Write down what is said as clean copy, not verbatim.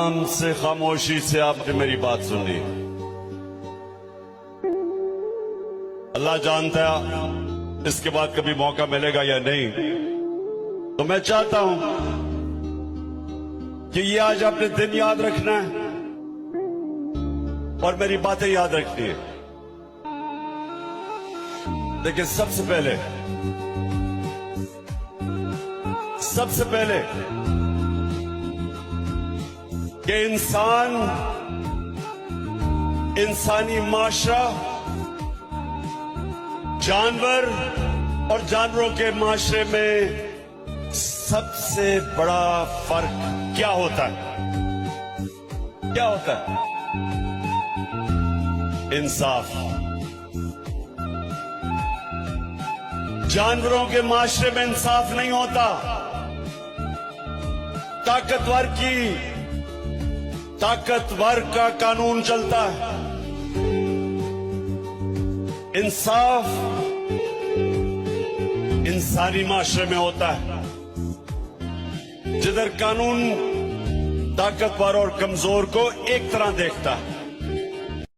आराम से खामोशी से आपने मेरी बात सुनी। अल्लाह जानता है इसके बाद कभी मौका मिलेगा या नहीं। तो मैं चाहता हूं कि ये आज आपने दिन याद रखना है और मेरी बातें याद रखनी है। देखिए, सबसे पहले कि इंसानी माशरा जानवर और जानवरों के माशरे में सबसे बड़ा फर्क क्या होता है? क्या होता है? इंसाफ। जानवरों के माशरे में इंसाफ नहीं होता। ताकतवर का कानून चलता है। इंसाफ इंसानी माशरे में होता है, जिधर कानून ताकतवर और कमजोर को एक तरह देखता है।